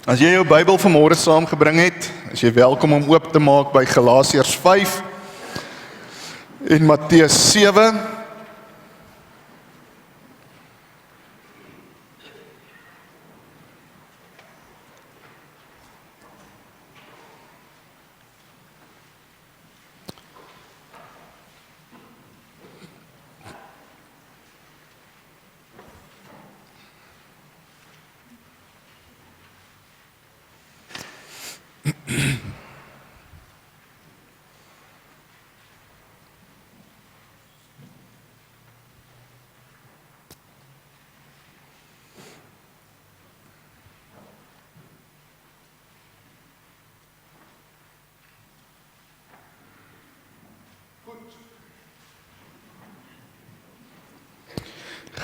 As jy jou Bybel vanmôre saamgebring het, is jy welkom om oop te maak by Galasiërs 5 en Matteus 7.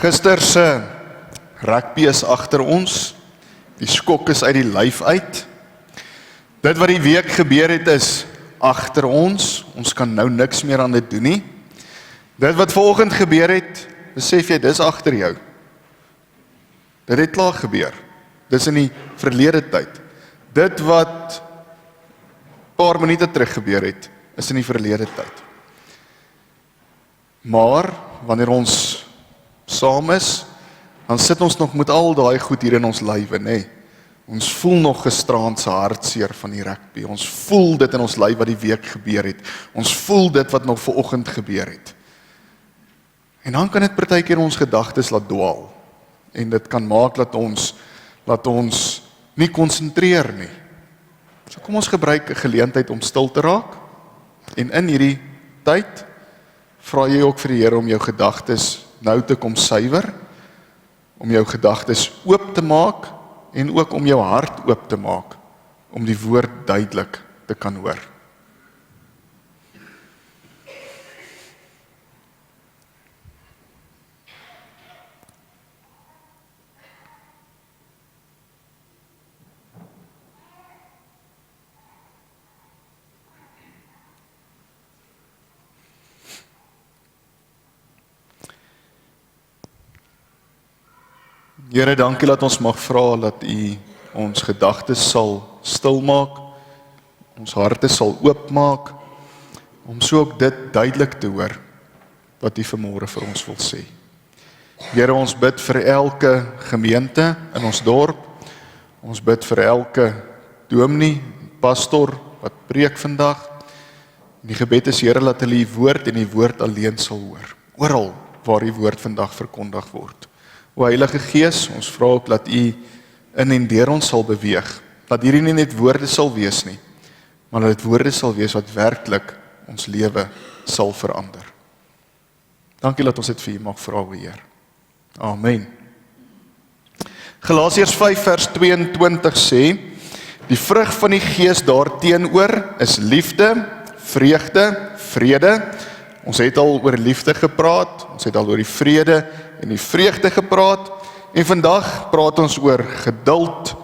Gister se rugby is agter ons. Die skok is uit die lyf uit. Dit wat die week gebeur het is agter ons. Ons kan nou niks meer aan dit doen nie. Dit wat vanoggend gebeur het, besef jy, dis agter jou. Dit het klaar gebeur. Dis in die verlede tyd. Dit wat paar minute terug gebeur het, is in die verlede tyd. Maar wanneer ons saam is, dan sit ons nog met al daai goed hier in ons lywe, nê? Ons voel nog gisteraand se hartseer van die rugby. Ons voel dit in ons lyf wat die week gebeur het. Ons voel dit wat nog vanoggend gebeur het. En dan kan dit partykeer ons gedagtes laat dwaal. En dit kan maak dat ons nie konsentreer nie. So kom ons gebruik 'n geleentheid om stil te raak. En in hierdie tyd vra jy ook vir die Here om jou gedagtes nou te kom suiwer, om jou gedagtes oop te maak en ook om jou hart oop te maak, om die woord duidelik te kan hoor. Here, dankie dat ons mag vra dat U ons gedagtes sal stil maak, ons harte sal oopmaak, om so ook dit duidelik te hoor, wat U vanmôre vir ons wil sê. Here, ons bid vir elke gemeente in ons dorp, ons bid vir elke dominee, pastor, wat preek vandag, en die gebed is, Here, dat hulle U woord en U woord alleen sal hoor, oral waar U woord vandag verkondig word. O Heilige Gees, ons vra ook dat U in en deur ons sal beweeg, dat hierdie nie net woorde sal wees nie, maar dat dit woorde sal wees wat werklik ons lewe sal verander. Dankie dat ons dit vir U mag vra, o Heer. Amen. Galasiërs 5 vers 22 sê, die vrug van die Gees daarteenoor is liefde, vreugde, vrede. Ons het al oor liefde gepraat, ons het al oor die vrede en die vreugde gepraat, en vandag praat ons oor geduld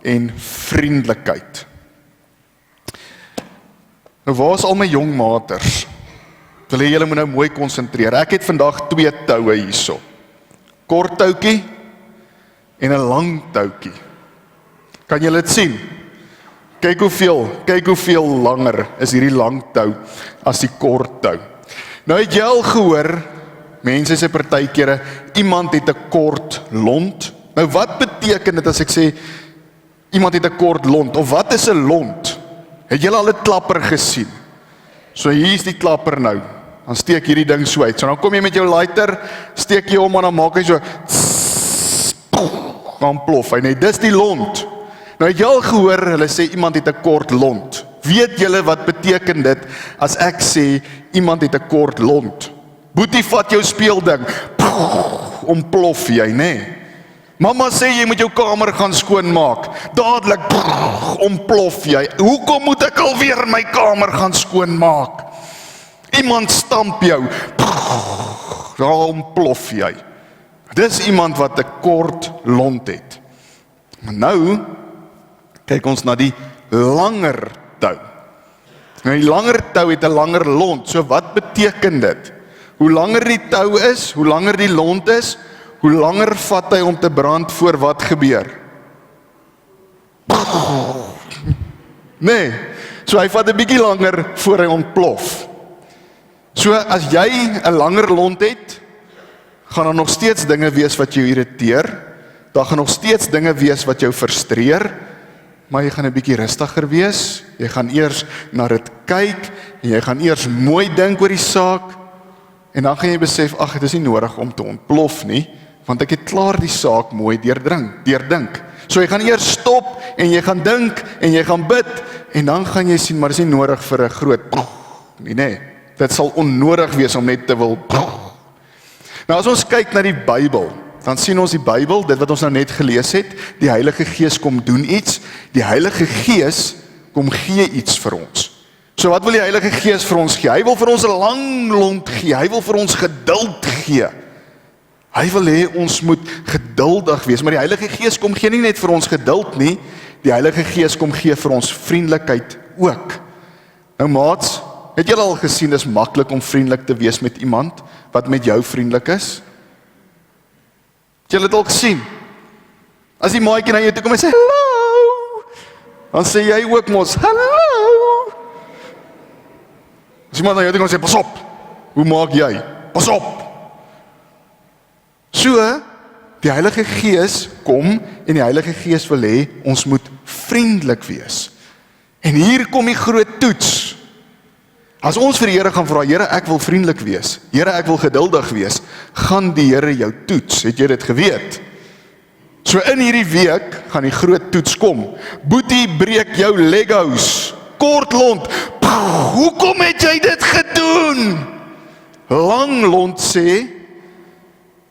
en vriendelikheid. Nou waar is al my jong maters? Wil julle moet nou mooi konsentreer. Ek het vandag 2 toue hierso. Kort toukie en 'n lang toukie. Kan julle dit sien? Kyk hoeveel langer is hierdie lang tou as die kort tou. Nou het jy al gehoor, mense sê partykeer, iemand het 'n kort lont. Nou wat beteken dit as ek sê, iemand het 'n kort lont, of wat is 'n lont? Het julle al 'n klapper gesien? So hier is die klapper nou, dan steek hierdie ding so uit. So dan kom jy met jou lighter, steek jy hom en dan maak hy so, dan plof hy, nee, dis die lont. Nou het jy al gehoor, hulle sê iemand het 'n kort lont. Weet julle wat beteken dit as ek sê iemand het 'n kort lont? Boetie, vat jou speelding, ontplof jy, nê? Mamma sê jy moet jou kamer gaan skoonmaak, dadelik ontplof jy. Hoekom moet ek alweer my kamer gaan skoonmaak? Iemand stamp jou, daar ontplof jy. Dis iemand wat 'n kort lont het. Maar nou kyk ons na die langer tou. Nou die langer tou het 'n langer lont. So wat beteken dit? Hoe langer die tou is, hoe langer die lont is, hoe langer vat hy om te brand voor wat gebeur? Nee, so hy vat 'n bietjie langer voor hy ontplof. So as jy 'n langer lont het, gaan daar nog steeds dinge wees wat jou irriteer, daar gaan nog steeds dinge wees wat jou frustreer, maar jy gaan 'n bietjie rustiger wees, jy gaan eers na dit kyk, en jy gaan eers mooi dink oor die saak, en dan gaan jy besef, ag, dit is nie nodig om te ontplof nie, want ek het klaar die saak mooi deurdink. So jy gaan eers stop, en jy gaan dink, en jy gaan bid, en dan gaan jy sien, maar dit is nie nodig vir 'n groot nee, dit sal onnodig wees om net te wil. Nou as ons kyk na die Bybel, dan sien ons die Bybel, dit wat ons nou net gelees het, die Heilige Gees kom doen iets, die Heilige Gees kom gee iets vir ons. So wat wil die Heilige Gees vir ons gee? Hy wil vir ons 'n lang lont gee, hy wil vir ons geduld gee. Hy wil hê ons moet geduldig wees, maar die Heilige Gees kom gee nie net vir ons geduld nie, die Heilige Gees kom gee vir ons vriendelikheid ook. Nou maats, het julle al gesien, dis maklik om vriendelik te wees met iemand wat met jou vriendelik is? Het julle dit al gesien? As die maatjie na jou toe kom en sê, hallo, dan sê jy ook mos, hallo. As iemand na jou toe kom en sê, pas op, hoe maak jy? Pas op. So, die Heilige Gees kom, en die Heilige Gees wil hê, ons moet vriendelik wees. En hier kom die groot toets. As ons vir die Here gaan vra, Here, ek wil vriendelik wees, Here, ek wil geduldig wees, gaan die Here jou toets, het jy dit geweet? So in hierdie week gaan die groot toets kom. Boetie, breek jou Legos, kort lont, hoekom het jy dit gedoen? Lang lont sê,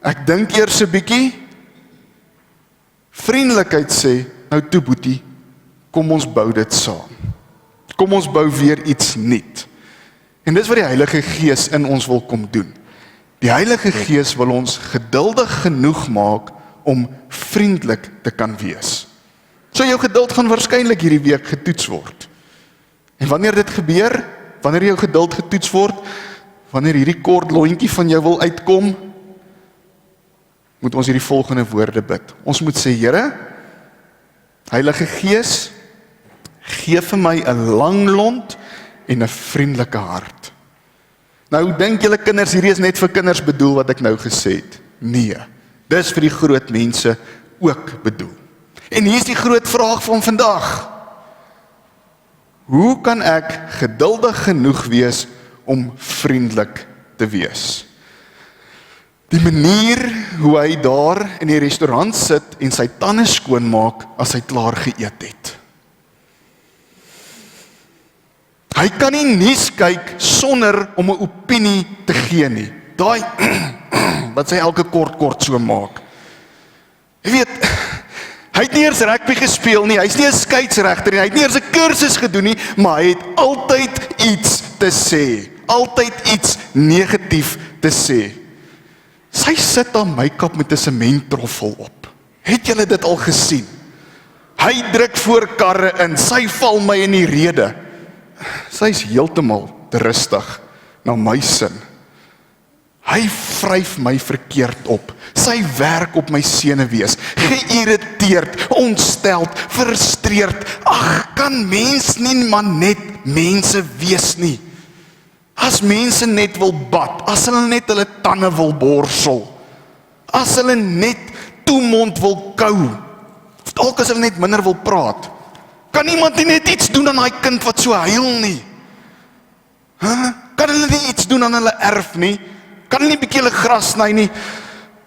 ek dink eers 'n bietjie, vriendelikheid sê, nou toe boetie, kom ons bou dit saam. Kom ons bou weer iets nuut. En dis wat die Heilige Gees in ons wil kom doen. Die Heilige Gees wil ons geduldig genoeg maak om vriendelik te kan wees. So jou geduld gaan waarskynlik hierdie week getoets word. En wanneer dit gebeur, wanneer jou geduld getoets word, wanneer hierdie kort lontjie van jou wil uitkom, moet ons hierdie volgende woorde bid. Ons moet sê, Here, Heilige Gees, gee vir my 'n lang lont en 'n vriendelike hart. Nou dink julle kinders, hierdie is net vir kinders bedoel wat ek nou gesê het. Nee, dis vir die groot mense ook bedoel. En hier is die groot vraag van vandag. Hoe kan ek geduldig genoeg wees om vriendelik te wees? Die manier hoe hy daar in die restaurant sit en sy tande skoonmaak as hy klaar geëet het. Hy kan nie nuus kyk sonder om 'n opinie te gee nie. Daai wat sy elke kort so maak. Jy weet, hy het nie eers rugby gespeel nie, hy's nie 'n skeieregter nie, hy het nie eers 'n kursus gedoen nie, maar hy het altyd iets te sê, altyd iets negatief te sê. Sy sit haar make-up met 'n sementtroffel op. Het julle dit al gesien? Hy druk voor karre in, sy val my in die rede. Sy is heeltemal te rustig, na my sin. Hy vryf my verkeerd op. Sy werk op my senuwees, geïrriteerd, ontsteld, frustreerd. Ag, kan mens nie maar net mense wees nie? As mense net wil bad, as hulle net hulle tande wil borsel, as hulle net toemond wil kou, of dalk as hulle net minder wil praat, kan iemand nie net iets doen aan daai kind wat so huil nie? Kan hulle nie iets doen aan hulle erf nie? Kan hulle nie bietjie hulle gras sny nie?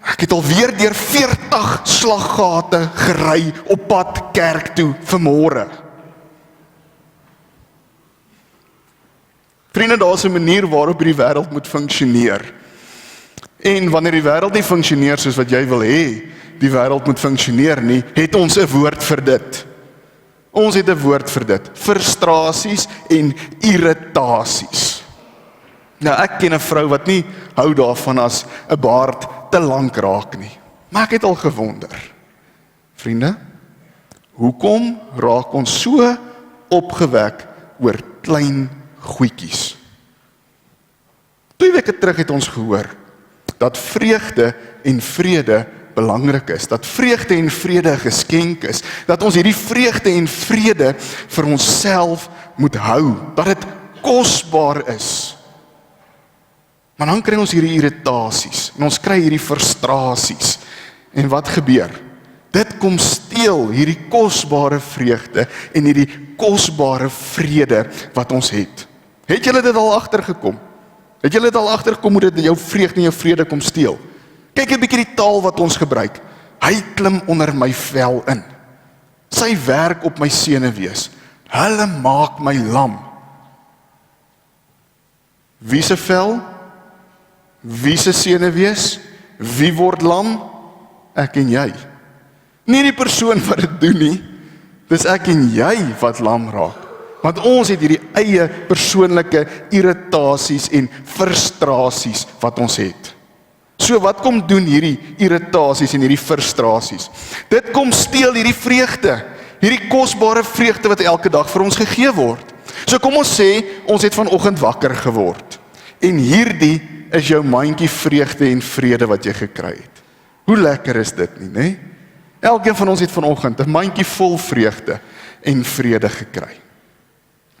Ek het alweer deur 40 slaggate gery op pad kerk toe vanmôre. Vriende, daar is 'n manier waarop die wêreld moet funksioneer. En wanneer die wêreld nie funksioneer soos wat jy wil hê, die wêreld moet funksioneer nie, het ons 'n woord vir dit. Ons het 'n woord vir dit. Frustrasies en irritasies. Nou, ek ken 'n vrou wat nie hou daarvan as 'n baard te lank raak nie. Maar ek het al gewonder. Vriende, hoekom raak ons so opgewek oor klein goedjies? 2 weke terug het ons gehoor dat vreugde en vrede belangrik is, dat vreugde en vrede 'n geskenk is, dat ons hierdie vreugde en vrede vir onsself moet hou, dat dit kosbaar is. Maar dan kry ons hierdie irritasies, en ons kry hierdie frustrasies, en wat gebeur? Dit kom steel hierdie kosbare vreugde en hierdie kosbare vrede wat ons het. Het julle dit al agtergekom? Het julle dit al agtergekom hoe dit jou vreugde en jou vrede kom steel? Kyk 'n bietjie die taal wat ons gebruik. Hy klim onder my vel in. Sy werk op my senuwees. Hulle maak my lam. Wie se vel? Wie se senuwees? Wie word lam? Ek en jy. Nie die persoon wat dit doen nie. Dis ek en jy wat lam raak. Want ons het hierdie eie persoonlike irritasies en frustrasies wat ons het. So wat kom doen hierdie irritasies en hierdie frustrasies? Dit kom steel hierdie vreugde, hierdie kosbare vreugde wat elke dag vir ons gegee word. So kom ons sê, ons het vanoggend wakker geword. En hierdie is jou mandjie vreugde en vrede wat jy gekry het. Hoe lekker is dit nie, né? Elkeen van ons het vanoggend 'n mandjie vol vreugde en vrede gekry.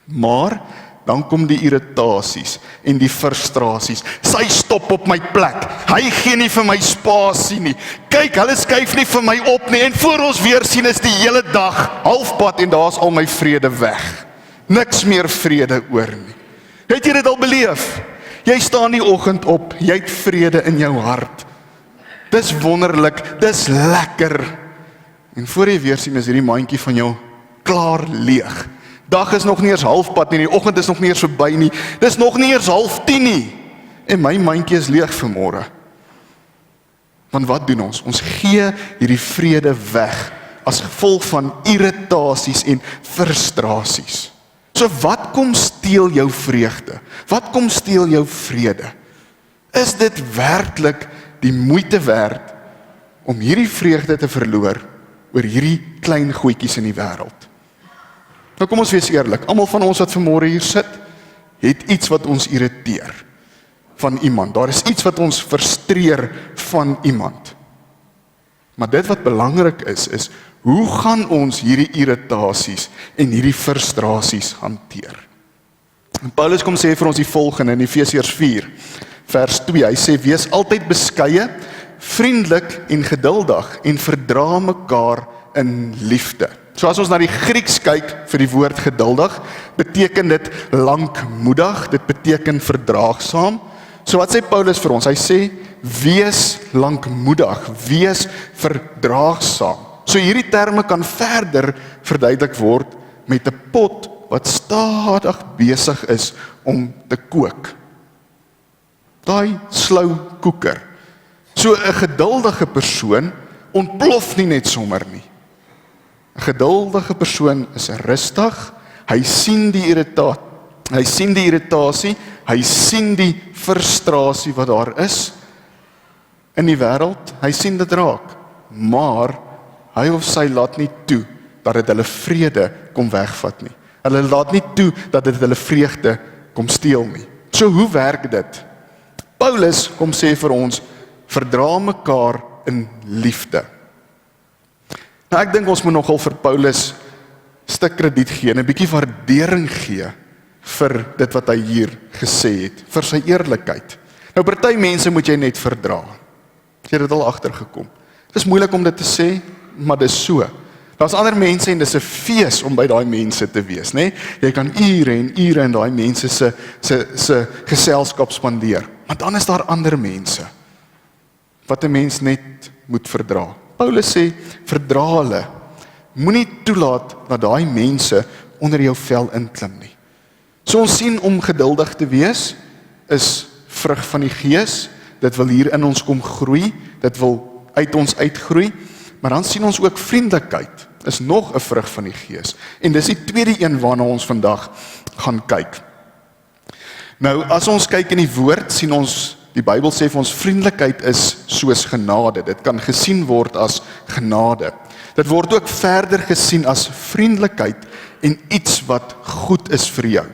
Maar dan kom die irritasies en die frustrasies. Sy stop op my plek. Hy gee nie vir my spasie nie. Kyk, hulle skuif nie vir my op nie. En voor ons weer sien is die hele dag halfpad en daar's al my vrede weg. Niks meer vrede oor nie. Het jy dit al beleef? Jy staan die oggend op, jy het vrede in jou hart. Dis wonderlik, dis lekker. En voor jy weer sien is hierdie mandjie van jou klaar leeg. Dag is nog nie eens halfpad nie, die oggend is nog nie eens verby nie, dis nog nie eens 9:30 nie, en my mandjie is leeg vanmôre. Want wat doen ons? Ons gee hierdie vrede weg, as gevolg van irritasies en frustrasies. So wat kom steel jou vreugde? Wat kom steel jou vrede? Is dit werklik die moeite werd, om hierdie vreugde te verloor, oor hierdie klein goedjies in die wêreld? Nou kom ons wees eerlik, almal van ons wat vanmôre hier sit, het iets wat ons irriteer van iemand. Daar is iets wat ons frustreer van iemand. Maar dit wat belangrik is hoe gaan ons hierdie irritasies en hierdie frustrasies hanteer? En Paulus kom sê vir ons die volgende in Efesiërs 4, vers 2. Hy sê, wees altyd beskeie, vriendelik en geduldig en verdra mekaar in liefde. So as ons na die Grieks kyk vir die woord geduldig, beteken dit lankmoedig, dit beteken verdraagsaam. So wat sê Paulus vir ons? Hy sê, wees lankmoedig, wees verdraagsaam. So hierdie terme kan verder verduidelik word met 'n pot wat stadig besig is om te kook. Daai slou koeker. So 'n geduldige persoon ontplof nie net sommer nie. 'n Geduldige persoon is rustig, hy sien die irritasie, hy sien die frustrasie wat daar is in die wêreld, hy sien dit raak, maar hy of sy laat nie toe dat dit hulle vrede kom wegvat nie. Hulle laat nie toe dat dit hulle vreugde kom steel nie. So hoe werk dit? Paulus kom sê vir ons, verdra mekaar in liefde. Nou ek dink ons moet nogal vir Paulus stuk krediet gee en 'n bietjie waardering gee vir dit wat hy hier gesê het, vir sy eerlikheid. Nou party mense moet jy net verdra. Het jy dit al agtergekom? Dit is moeilik om dit te sê, maar dis so. Daar's ander mense en dis 'n fees om by daai mense te wees, né? Jy kan ure en ure in daai mense se geselskap spandeer. Maar dan is daar ander mense wat 'n mens net moet verdra. Paulus sê, verdra hulle. Moenie toelaat dat daai mense onder jou vel inklim nie. So ons sien om geduldig te wees is vrug van die Gees. Dit wil hier in ons kom groei, dit wil uit ons uitgroei. Maar dan sien ons ook vriendelikheid is nog 'n vrug van die Gees. En dis die tweede een waarna ons vandag gaan kyk. Nou, as ons kyk in die woord, sien ons, die Bybel sê vir ons, vriendelikheid is soos genade. Dit kan gesien word as genade. Dit word ook verder gesien as vriendelikheid en iets wat goed is vir jou.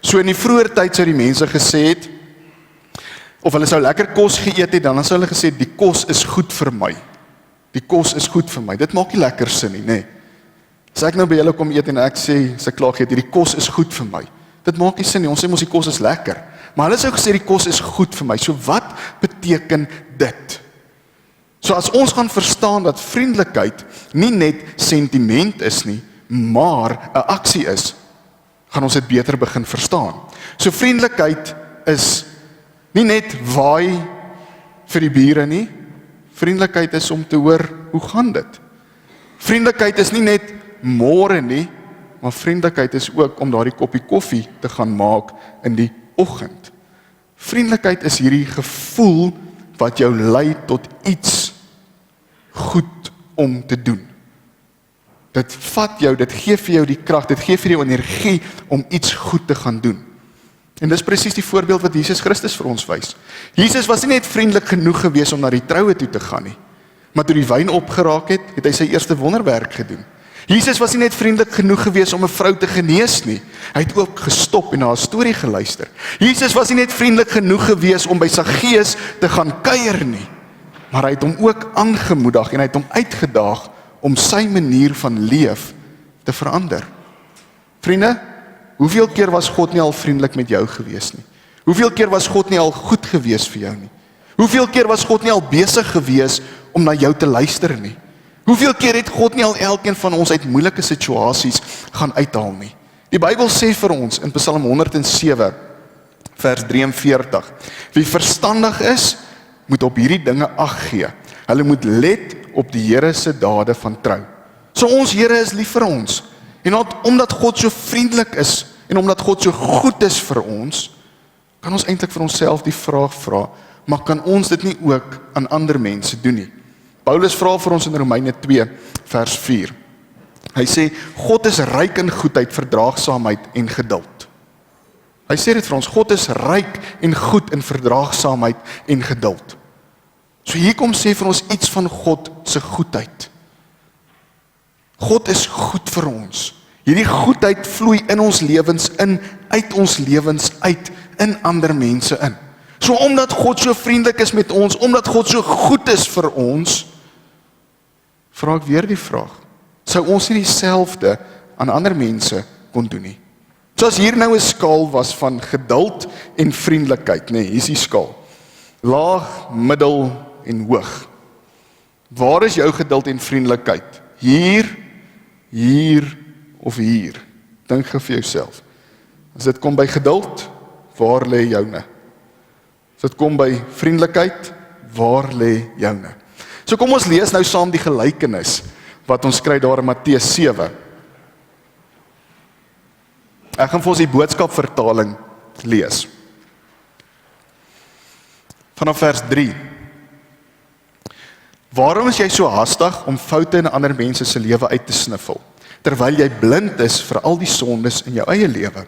So in die vroeë tyd sou die mense gesê het, of hulle sou lekker kos geëet het, dan sou hulle gesê, die kos is goed vir my. Die kos is goed vir my. Dit maak nie lekker sin nie, nê. As ek nou by julle kom eet en ek sê, as ek klaar geëet, die kos is goed vir my. Dit maak nie sin nie, ons sê mos die kos is lekker. Maar hulle sê ook gesê die kos is goed vir my. So wat beteken dit? So as ons gaan verstaan dat vriendelikheid nie net sentiment is nie, maar 'n aksie is, gaan ons dit beter begin verstaan. So vriendelikheid is nie net waai vir die bure nie. Vriendelikheid is om te hoor, hoe gaan dit? Vriendelikheid is nie net môre nie, maar vriendelikheid is ook om daardie koppie koffie te gaan maak in die oggend. Vriendelikheid is hierdie gevoel wat jou lei tot iets goed om te doen. Dit vat jou, dit gee vir jou die krag, dit gee vir jou energie om iets goed te gaan doen. En dis presies die voorbeeld wat Jesus Christus vir ons wys. Jesus was nie net vriendelik genoeg gewees om na die troue toe te gaan nie, maar toe die wyn opgeraak het, het hy sy eerste wonderwerk gedoen. Jesus was nie net vriendelik genoeg gewees om 'n vrou te genees nie, hy het ook gestop en na 'n storie geluister. Jesus was nie net vriendelik genoeg gewees om by Saggeus te gaan kuier nie, maar hy het hom ook aangemoedig en hy het hom uitgedaag om sy manier van leef te verander. Vriende, hoeveel keer was God nie al vriendelik met jou gewees nie? Hoeveel keer was God nie al goed gewees vir jou nie? Hoeveel keer was God nie al besig gewees om na jou te luister nie? Hoeveel keer het God nie al elkeen van ons uit moeilike situasies gaan uithaal nie? Die Bybel sê vir ons in Psalm 107 vers 43, wie verstandig is, moet op hierdie dinge ag gee. Hulle moet let op die Here se dade van trou. So ons Here is lief vir ons. En omdat God so vriendelik is en omdat God so goed is vir ons, kan ons eintlik vir onsself die vraag vra, maar kan ons dit nie ook aan ander mense doen nie? Paulus vra vir ons in Romeine 2 vers 4. Hy sê, God is ryk in goedheid, verdraagsaamheid en geduld. Hy sê dit vir ons, God is ryk en goed in verdraagsaamheid en geduld. So hier kom sê vir ons iets van God se goedheid. God is goed vir ons. Hierdie goedheid vloei in ons lewens in, uit ons lewens uit, in ander mense in. So omdat God so vriendelik is met ons, omdat God so goed is vir ons, vra ek weer die vraag, sou ons nie dieselfde aan ander mense kon doen nie? So as hier nou 'n skaal was van geduld en vriendelikheid, nee, hier is die skaal. Laag, middel en hoog. Waar is jou geduld en vriendelikheid? Hier of hier? Dink gou vir jouself. As dit kom by geduld, waar lê joune? As dit kom by vriendelikheid, waar lê joune? So kom ons lees nou saam die gelykenis wat ons kry daar in Matteus 7. Ek gaan vir ons die boodskap vertaling lees. Vanaf vers 3. Waarom is jy so haastig om foute in ander mense se lewe uit te sniffel, terwyl jy blind is vir al die sondes in jou eie lewe?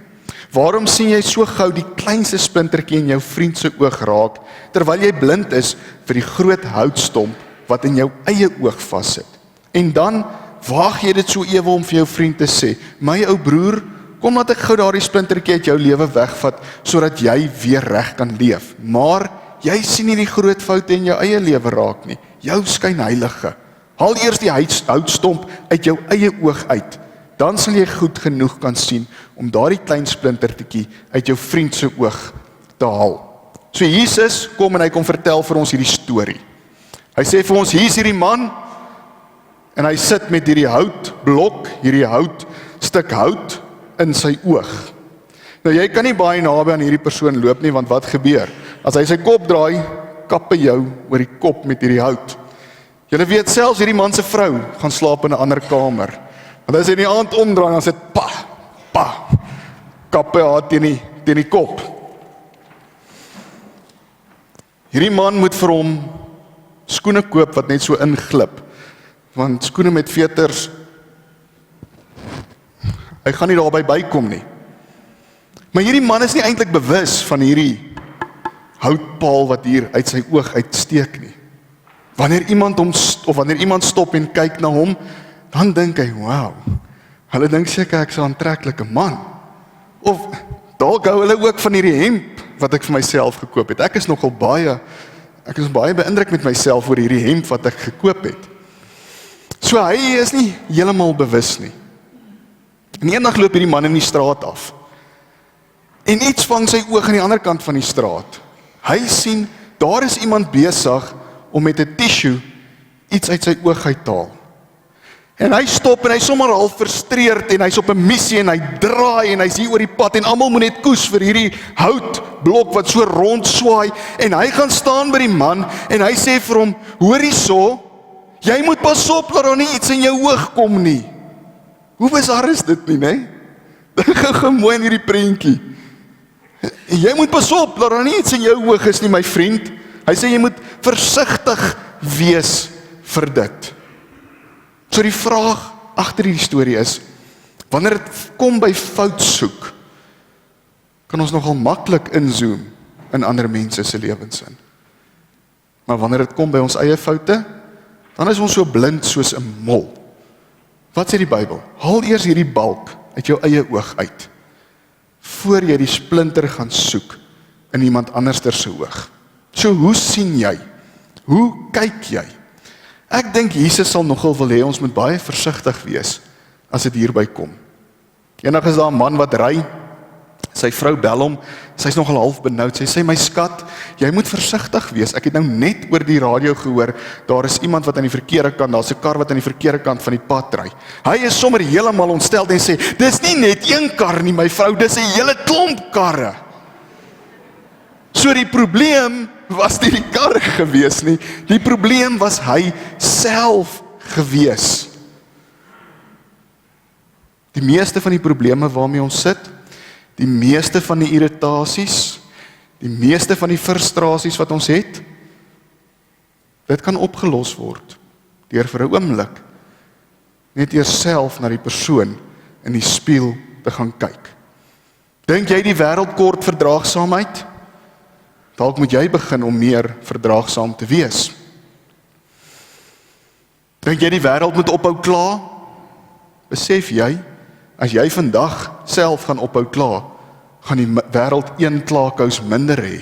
Waarom sien jy so gou die kleinste splintertjie in jou vriend se oog raak, terwyl jy blind is vir die groot houtstomp wat in jou eie oog vassit? En dan waag jy dit so ewe om vir jou vriend te sê, my ou broer, kom laat ek gou daardie splintertjie uit jou lewe wegvat, sodat jy weer reg kan leef. Maar jy sien nie die groot foute in jou eie lewe raak nie. Jou skynheilige. Haal eers die houtstomp uit jou eie oog uit. Dan sal jy goed genoeg kan sien om daardie klein splintertjie uit jou vriend se oog te haal. So Jesus kom en hy kom vertel vir ons hierdie storie. Hy sê vir ons, hier is hierdie man en hy sit met hierdie houtblok, hierdie stuk hout in sy oog. Nou jy kan nie baie naby aan hierdie persoon loop nie, want wat gebeur? As hy sy kop draai, kap hy jou oor die kop met hierdie hout. Julle weet selfs hierdie man se vrou gaan slaap in 'n ander kamer. Want as hy in die aand omdraai, dan sê dit pa, kap hy haar teen die kop. Hierdie man moet vir hom skoene koop wat net so inglip. Want skoene met veters, hy gaan nie daarby bykom nie. Maar hierdie man is nie eintlik bewus van hierdie houtpaal wat hier uit sy oog uitsteek nie. Wanneer iemand stop en kyk na hom, dan dink hy, wow, hulle dink seker ek is 'n aantreklike man. Of dalk hou hulle ook van hierdie hemp wat ek vir myself gekoop het. Ek is baie beïndruk met myself oor hierdie hemp wat ek gekoop het. So hy is nie heeltemal bewus nie. En eendag loop hierdie man in die straat af. En iets vang sy oog aan die ander kant van die straat. Hy sien, daar is iemand besig om met 'n tissue iets uit sy oog uit te haal. En hy stop en hy sommer al frustreerd en hy's op 'n missie en hy draai en hy's hier oor die pad en almal moet net koes vir hierdie houtblok wat so rond swaai en hy gaan staan by die man en hy sê vir hom, hoor hierso, jy moet pas op dat daar nie iets in jou oog kom nie. Hoe bizar is dit nie, né? Gou mooi in hierdie prentjie. Jy moet pas op dat daar nie iets in jou oog is nie, my vriend. Hy sê jy moet versigtig wees vir dit. So die vraag agter die storie is, wanneer dit kom by fout soek, kan ons nogal maklik inzoom in ander mense se lewens in. Maar wanneer dit kom by ons eie foute, dan is ons so blind soos 'n mol. Wat sê die Bybel? Haal eers hierdie balk uit jou eie oog uit, voor jy die splinter gaan soek in iemand anderster se oog. So hoe sien jy? Hoe kyk jy? Ek dink Jesus sal nogal wil hê ons moet baie versigtig wees as dit hierby kom. Eendag is daar 'n man wat ry, sy vrou bel hom, sy's nogal half benoud, sy sê, my skat, jy moet versigtig wees, ek het nou net oor die radio gehoor, daar is iemand wat aan die verkeerde kant, daar's 'n kar wat aan die verkeerde kant van die pad ry. Hy is sommer heeltemal ontstel en sê, dis nie net een kar nie, my vrou, dis 'n hele klomp karre. So die probleem was nie die kar gewees nie, die probleem was hy self gewees. Die meeste van die probleme waarmee ons sit, die meeste van die irritasies, die meeste van die frustrasies wat ons het, dit kan opgelos word, deur vir 'n oomblik, net eers self na die persoon in die spieël te gaan kyk. Dink jy die wêreld kort verdraagsaamheid? Dalk moet jy begin om meer verdraagsaam te wees. Dink jy die wêreld moet ophou kla? Besef jy, as jy vandag self gaan ophou kla, gaan die wêreld een klaakous minder hê.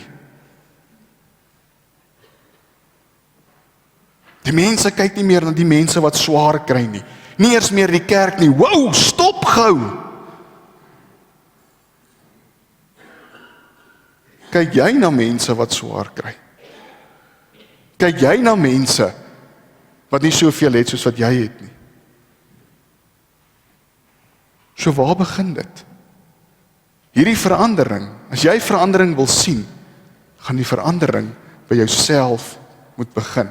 Die mense kyk nie meer na die mense wat swaar kry nie. Nie eers meer die kerk nie. Wow, stop gou! Kyk jy na mense wat swaar kry? Kyk jy na mense wat nie soveel het soos wat jy het nie? So waar begin dit? Hierdie verandering, as jy verandering wil sien, gaan die verandering by jouself moet begin.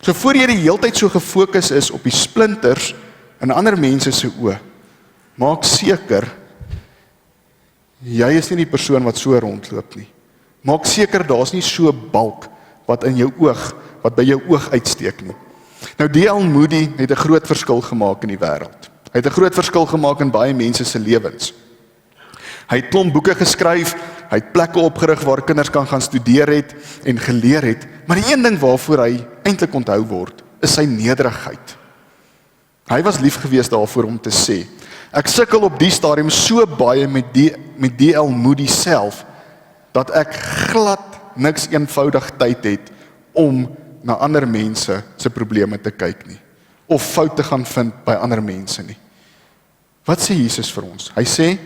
So voor jy die heeltyd so gefokus is op die splinters in ander mense se oë, maak seker, jy is nie die persoon wat so rondloop nie. Maak seker daar's nie so 'n balk wat in jou oog, wat by jou oog uitsteek nie. Nou D.L. Moody het 'n groot verskil gemaak in die wêreld. Hy het 'n groot verskil gemaak in baie mense se lewens. Hy het klomp boeke geskryf, hy het plekke opgerig waar kinders kan gaan studeer het en geleer het, maar die een ding waarvoor hy eintlik onthou word, is sy nederigheid. Hy was lief gewees daarvoor om te sê, ek sukkel op die stadium so baie met D.L. Moody self, dat ek glad niks eenvoudig tyd het om na ander mense se probleme te kyk nie, of foute gaan vind by ander mense nie. Wat sê Jesus vir ons? Hy sê,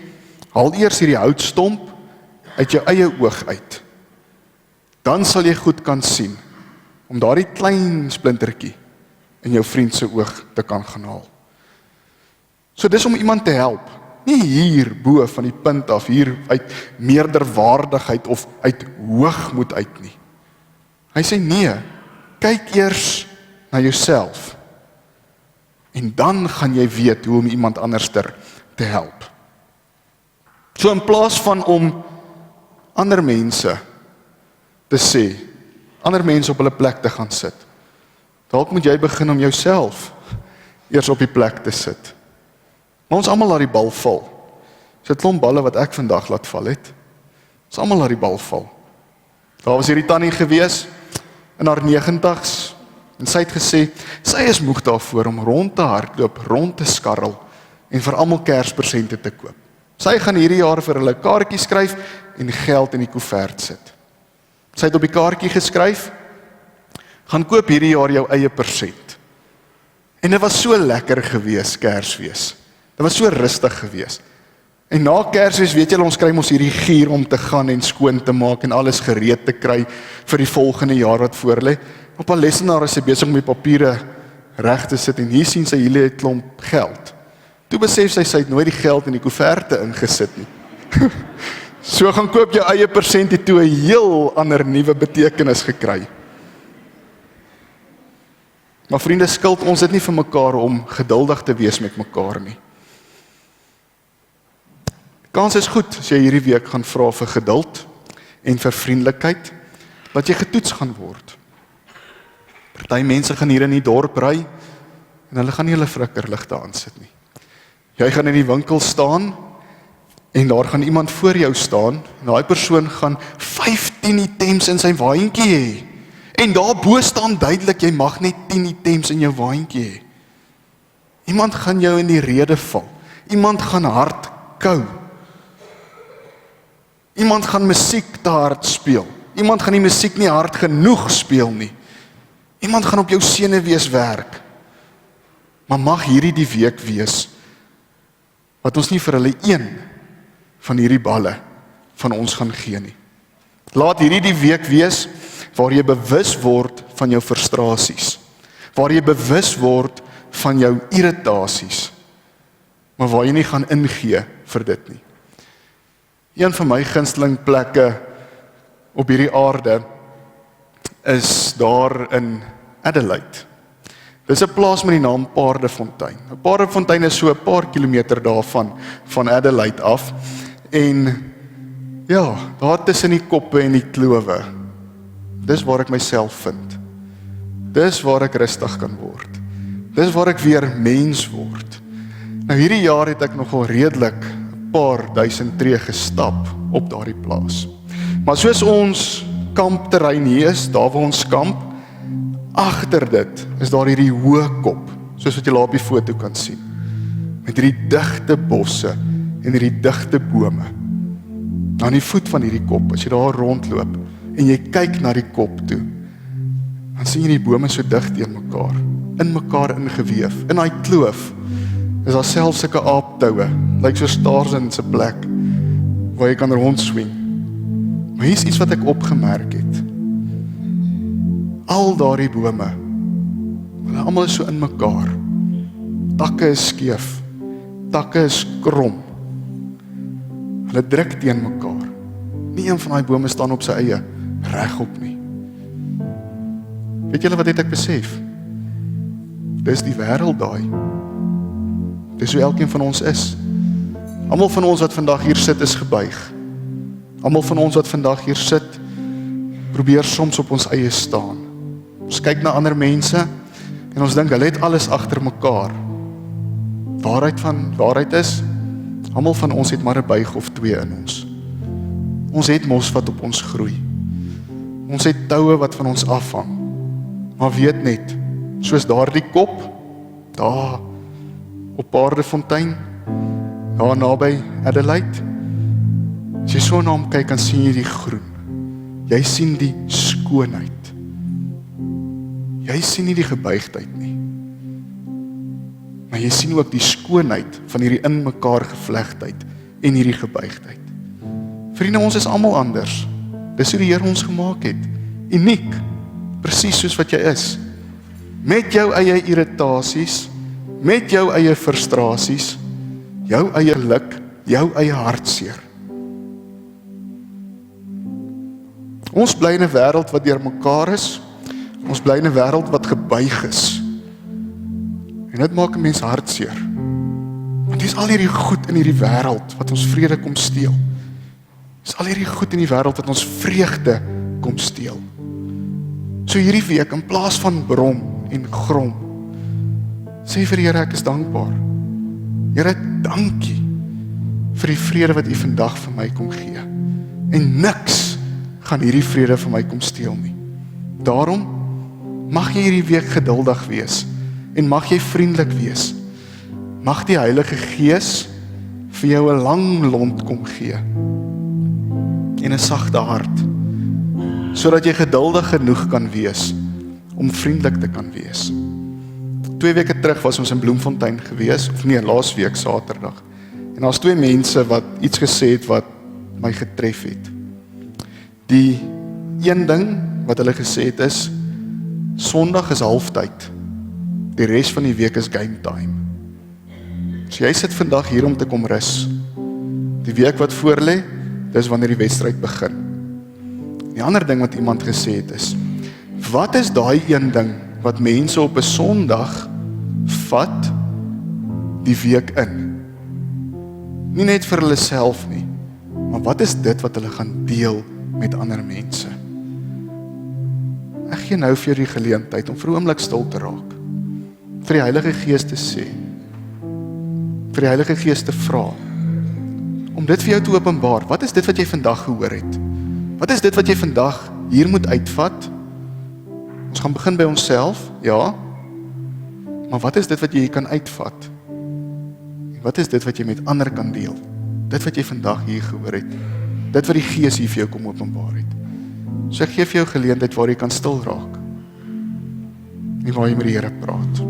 haal eers hierdie houtstomp uit jou eie oog uit. Dan sal jy goed kan sien, om daardie klein splintertjie in jou vriend se oog te kan gaan haal. So dis om iemand te help, nie hier bo van die punt af, hier uit meerderwaardigheid of uit hoogmoed uit nie. Hy sê nee, kyk eers na jouself, en dan gaan jy weet hoe om iemand anderster te help. So in plaas van om ander mense te sê, ander mense op hulle plek te gaan sit, dalk moet jy begin om jouself eers op die plek te sit. Maar ons almal laat die bal val. So 'n klomp balle wat ek vandag laat val het. Ons almal laat die bal val. Daar was hierdie tannie gewees in haar 90's en sy het gesê, sy is moeg daarvoor om rond te hardloop, rond te skarrel en vir almal Kerspresente te koop. Sy gaan hierdie jaar vir hulle kaartjie skryf en geld in die koevert sit. Sy het op die kaartjie geskryf, gaan koop hierdie jaar jou eie persent. En dit was so lekker gewees, Kersfees. Dit was so rustig gewees. En na Kersfees, weet julle, ons kry mos hierdie gier om te gaan en skoon te maak en alles gereed te kry vir die volgende jaar wat voor lê. Op 'n lesenaar is hy besig om die papiere reg te sit en hier sien sy hele klomp geld. Toe besef sy het nooit die geld in die koeverte ingesit nie. So gaan koop jou eie persent het toe 'n heel ander nuwe betekenis gekry. Maar vriende, skuld ons dit nie vir mekaar om geduldig te wees met mekaar nie. Kans is goed as jy hierdie week gaan vra vir geduld en vir vriendelikheid, dat jy getoets gaan word. Party mense gaan hier in die dorp ry en hulle gaan nie hulle flikkerligte aansit nie. Jy gaan in die winkel staan en daar gaan iemand voor jou staan en daai persoon gaan 15 items in sy waantjie hê. En daarbo staan duidelik jy mag net 10 items in jou waantjie hê. Iemand gaan jou in die rede val. Iemand gaan hard kou. Iemand gaan musiek te hard speel. Iemand gaan die musiek nie hard genoeg speel nie. Iemand gaan op jou senuwees werk. Maar mag hierdie die week wees wat ons nie vir hulle een van hierdie balle van ons gaan gee nie. Laat hierdie die week wees waar jy bewus word van jou frustrasies, waar jy bewus word van jou irritasies, maar waar jy nie gaan ingee vir dit nie. Een van my gunsteling plekke op hierdie aarde is daar in Adelaide. Dis 'n plaas met die naam Paardefontein. Paardefontein is so 'n paar kilometer daarvan, van Adelaide af. En ja, daar tussen die koppe en die klowe, dis waar ek myself vind. Dis waar ek rustig kan word. Dis waar ek weer mens word. Nou hierdie jaar het ek nogal redelik 'n paar duisend tree gestap op daardie plaas. Maar soos ons kampterrein hier is, daar waar ons kamp, agter dit is daar hierdie hoë kop, soos wat jy daar op die foto kan sien, met hierdie digte bosse en hierdie digte bome. Aan die voet van hierdie kop, as jy daar rondloop en jy kyk na die kop toe, dan sien jy die bome so dig teen mekaar, in mekaar ingeweef. In daai kloof is daar selfs sulke aaptoue, lyk so Tarzan se plek, waar jy kan rondswing. Maar hier is iets wat ek opgemerk het. Al daardie bome, hulle almal is so in mekaar. Takke is skeef, takke is krom. Hulle druk teen mekaar. Nie een van daai bome staan op sy eie regop nie. Weet julle wat het ek besef? Dis die wêreld daai. Dis hoe elkeen van ons is. Almal van ons wat vandag hier sit is gebuig. Almal van ons wat vandag hier sit, probeer soms op ons eie staan. Ons kyk na ander mense en ons dink hulle het alles agter mekaar. Waarheid is, almal van ons het maar 'n buig of twee in ons. Ons het mos wat op ons groei. Ons het toue wat van ons afhang. Maar weet net, soos daardie kop, daar op Paardefontein, daar naby Adelaide, as jy so na hom kyk, dan sien jy die groen. Jy sien die skoonheid. Jy sien nie die gebuigdheid nie. Maar jy sien ook die skoonheid van hierdie in mekaar gevlegtheid en hierdie gebuigdheid. Vriende, ons is almal anders. Dis hoe die Here ons gemaak het. Uniek. Presies soos wat jy is. Met jou eie irritasies, met jou eie frustrasies, jou eie lik, jou eie hartseer. Ons bly in 'n wêreld wat deur mekaar is. Ons bly in 'n wêreld wat gebuig is. En dit maak 'n mens hartseer. Want dis al hierdie goed in hierdie wêreld wat ons vrede kom steel. Dis al hierdie goed in die wêreld wat ons vreugde kom steel. So hierdie week, in plaas van brom en grom, sê vir die Here, ek is dankbaar. Here, dankie vir die vrede wat U vandag vir my kom gee. En niks gaan hierdie vrede vir my kom steel nie. Daarom mag jy hierdie week geduldig wees en mag jy vriendelik wees. Mag die Heilige Gees vir jou 'n lang lont kom gee en 'n sagte hart, sodat jy geduldig genoeg kan wees om vriendelik te kan wees. 2 weke terug was ons in Bloemfontein gewees, of nee, laasweek Saterdag. En daar's 2 mense wat iets gesê het wat my getref het. Die een ding wat hulle gesê het is, Sondag is halftyd. Die res van die week is game time. So jy sit vandag hier om te kom rus. Die week wat voor lê, dis wanneer die wedstryd begin. Die ander ding wat iemand gesê het is, wat is daai een ding wat mense op 'n Sondag vat die week in? Nie net vir hulle self nie, maar wat is dit wat hulle gaan deel met ander mense? Ek gee nou vir jou die geleentheid om vir 'n oomblik stil te raak. Vir die Heilige Gees te sê. Vir die Heilige Gees te vra. Om dit vir jou te openbaar. Wat is dit wat jy vandag gehoor het? Wat is dit wat jy vandag hier moet uitvat? Ons gaan begin by onsself, ja. Maar wat is dit wat jy kan uitvat? En wat is dit wat jy met ander kan deel? Dit wat jy vandag hier gehoor het. Dit wat die Gees hier vir jou kom openbaar het. So ek gee vir jou geleentheid waar jy kan stil raak. En waar jy met die Here praat.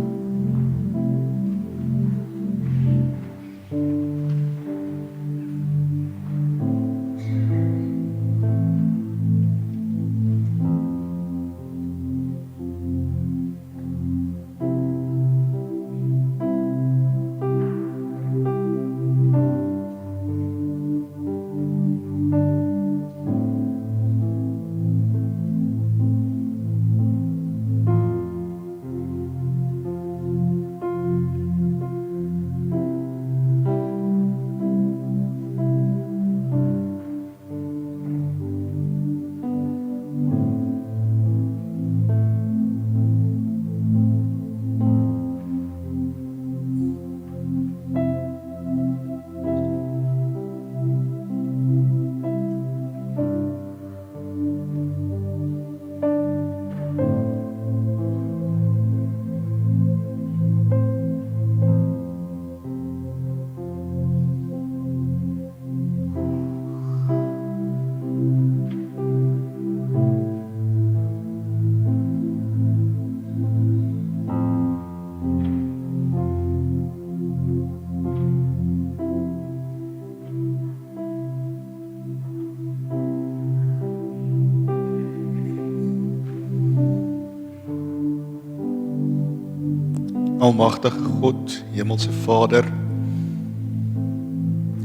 Almagtige God, Hemelse Vader,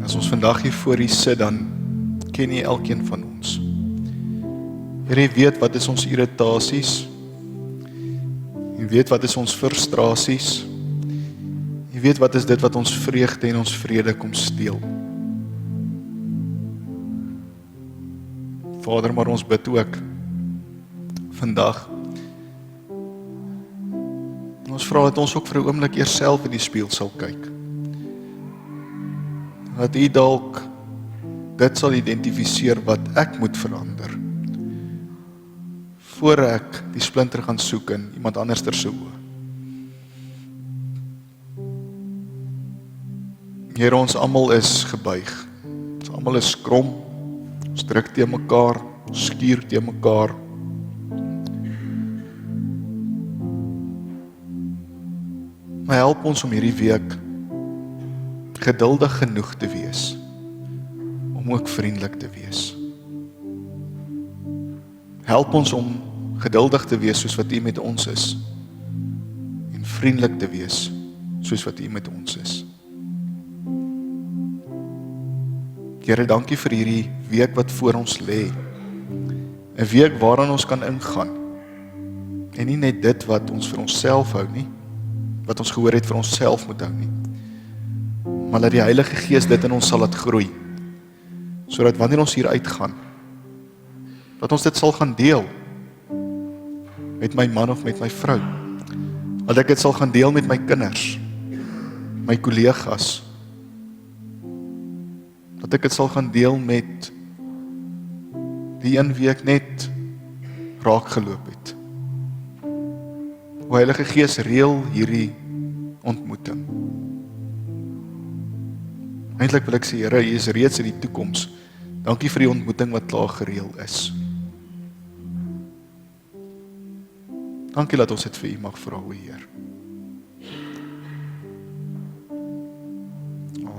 as ons vandag hier voor U sit, dan ken U elkeen van ons. Here, U weet wat is ons irritasies, U weet wat is ons frustrasies, U weet wat is dit wat ons vreugde en ons vrede kom steel. Vader, maar ons bid ook vandag. Ons vra dat ons ook vir 'n oomblik eers self in die spieël sal kyk. Dat U dalk dit sal identifiseer wat ek moet verander, voor ek die splinter gaan soek in iemand anderster se oë. Here, ons almal is gebuig. Ons almal is krom. Ons druk teen mekaar, ons skuur teen mekaar. Maar help ons om hierdie week geduldig genoeg te wees, om ook vriendelik te wees. Help ons om geduldig te wees soos wat U met ons is, en vriendelik te wees soos wat U met ons is. Here, dankie vir hierdie week wat voor ons lê. 'n Week waaraan ons kan ingaan. En nie net dit wat ons vir onsself hou nie, wat ons gehoor het vir onsself moet hou nie. Maar dat die Heilige Gees dit in ons sal laat groei. Sodat wanneer ons hier uitgaan, dat ons dit sal gaan deel met my man of met my vrou. Dat ek dit sal gaan deel met my kinders, my kollegas. Dat ek dit sal gaan deel met die een wie ek net raak geloop het. O Heilige Gees, reël hierdie ontmoeting. Eintlik wil ek sê, Here, U is reeds in die toekoms. Dankie vir die ontmoeting wat klaar gereël is. Dankie dat ons dit vir U mag vra, o Heer.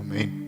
Amen.